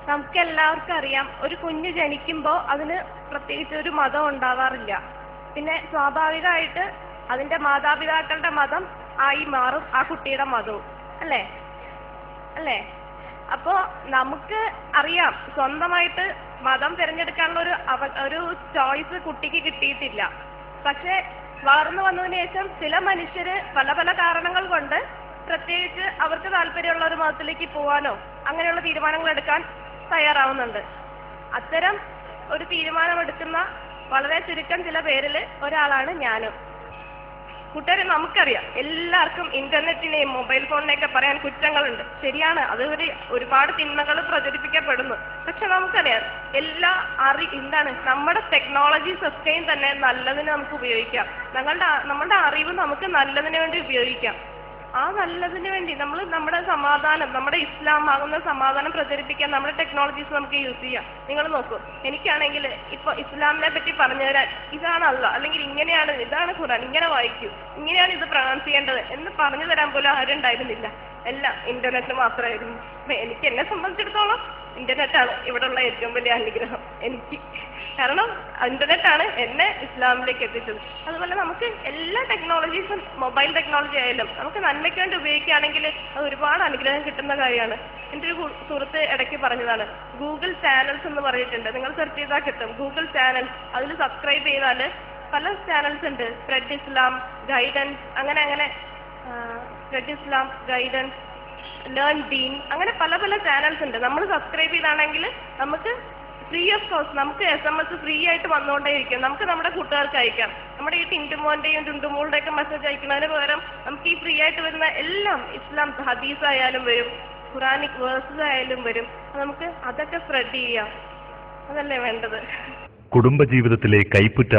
നമുക്ക് എല്ലാവർക്കും അറിയാം, ഒരു കുഞ്ഞ് ജനിക്കുമ്പോൾ അതിന് പ്രത്യേകിച്ച് ഒരു മതം ഉണ്ടാവാറില്ല. പിന്നെ സ്വാഭാവികമായിട്ട് അതിന്റെ മാതാപിതാക്കളുടെ മതം ആയി മാറും ആ കുട്ടിയുടെ മതവും, അല്ലേ അല്ലേ? അപ്പോ നമുക്ക് അറിയാം സ്വന്തമായിട്ട് മതം തിരഞ്ഞെടുക്കാനുള്ള ഒരു ചോയ്സ് കുട്ടിക്ക് കിട്ടിയിട്ടില്ല. പക്ഷെ വളർന്നു വന്നതിന് ശേഷം ചില മനുഷ്യര് പല പല കാരണങ്ങൾ കൊണ്ട് പ്രത്യേകിച്ച് അവർക്ക് താല്പര്യമുള്ള ഒരു മതത്തിലേക്ക് പോവാനോ അങ്ങനെയുള്ള തീരുമാനങ്ങൾ എടുക്കാൻ തയ്യാറാവുന്നുണ്ട്. അത്തരം ഒരു തീരുമാനമെടുക്കുന്ന വളരെ ചുരുക്കം ചില പേരിൽ ഒരാളാണ് ഞാനും. കൂട്ടുകാരെ, നമുക്കറിയാം എല്ലാവർക്കും ഇന്റർനെറ്റിനെയും മൊബൈൽ ഫോണിനെയൊക്കെ പറയാൻ കുറ്റങ്ങളുണ്ട്. ശരിയാണ്, അത് ഒരുപാട് തിന്മകൾ പ്രചരിപ്പിക്കപ്പെടുന്നു. പക്ഷെ നമുക്കറിയാം എന്താണ് നമ്മുടെ ടെക്നോളജീസ് ഒക്കെയും തന്നെ നല്ലതിന് നമുക്ക് ഉപയോഗിക്കാം. നമ്മുടെ അറിവ് നമുക്ക് നല്ലതിന് വേണ്ടി ഉപയോഗിക്കാം. ആ നല്ലതിന് വേണ്ടി നമ്മൾ നമ്മുടെ സമാധാനം, നമ്മുടെ ഇസ്ലാം ആകുന്ന സമാധാനം പ്രചരിപ്പിക്കാൻ നമ്മുടെ ടെക്നോളജീസ് നമുക്ക് യൂസ് ചെയ്യാം. നിങ്ങൾ നോക്കൂ, എനിക്കാണെങ്കിൽ ഇപ്പൊ ഇസ്ലാമിനെ പറ്റി പറഞ്ഞു തരാൻ ഇതാണ് അള്ളാഹ്, അല്ലെങ്കിൽ ഇങ്ങനെയാണ്, ഇതാണ് ഖുർആൻ, ഇങ്ങനെ വായിക്കൂ, ഇങ്ങനെയാണ് ഇത് പ്രൊനൗൺസ് ചെയ്യേണ്ടത് എന്ന് പറഞ്ഞു തരാൻ പോലും ആരുണ്ടായിരുന്നില്ല. എല്ലാം ഇന്റർനെറ്റ് മാത്രമായിരുന്നു. എന്നെ സംബന്ധിച്ചിടത്തോളം ഇന്റർനെറ്റാണ് ഇവിടെയുള്ള ഏറ്റവും വലിയ അനുഗ്രഹം എനിക്ക്. കാരണം ഇന്റർനെറ്റാണ് എന്നെ ഇസ്ലാമിലേക്ക് എത്തിച്ചത്. അതുപോലെ നമുക്ക് എല്ലാ ടെക്നോളജീസും, മൊബൈൽ ടെക്നോളജി ആയാലും നമുക്ക് നന്മയ്ക്ക് വേണ്ടി ഉപയോഗിക്കുകയാണെങ്കിൽ അത് ഒരുപാട് അനുഗ്രഹം കിട്ടുന്ന കാര്യമാണ്. എൻ്റെ ഒരു സുഹൃത്ത് ഇടയ്ക്ക് പറഞ്ഞതാണ്, ഗൂഗിൾ ചാനൽസ് എന്ന് പറഞ്ഞിട്ടുണ്ട്. നിങ്ങൾ സെർച്ച് ചെയ്താൽ കിട്ടും ഗൂഗിൾ ചാനൽസ്. അതിൽ സബ്സ്ക്രൈബ് ചെയ്താൽ പല ചാനൽസ് ഉണ്ട്. സ്പ്രെഡ് ഇസ്ലാം, ഗൈഡൻസ്, അങ്ങനെ സ്പ്രെഡ് ഇസ്ലാം, ഗൈഡൻസ്, ലേൺ ദീൻ, അങ്ങനെ പല പല ചാനൽസ് ഉണ്ട്. നമ്മൾ സബ്സ്ക്രൈബ് ചെയ്താണെങ്കിൽ നമുക്ക് ഫ്രീ ഓഫ് കോസ്റ്റ് നമുക്ക് SMS ഫ്രീ ആയിട്ട് വന്നുകൊണ്ടേയിരിക്കും. നമുക്ക് നമ്മുടെ കൂട്ടുകാർക്ക് അയക്കാം. നമ്മുടെ ഈ ടിൻറ്റുമോന്റെയും ടുണ്ടുമോളുടെ ഒക്കെ മെസ്സേജ് അയക്കുന്നതിന് പകരം നമുക്ക് ഈ ഫ്രീ ആയിട്ട് വരുന്ന എല്ലാം ഇസ്ലാം ഹദീസ് ആയാലും വരും, ഖുറാനിക് വേഴ്സസ് ആയാലും വരും. നമുക്ക് അതൊക്കെ സ്പ്രെഡ് ചെയ്യാം. അതല്ലേ വേണ്ടത്? കുടുംബജീവിതത്തിലെ കൈപ്പുറ്റ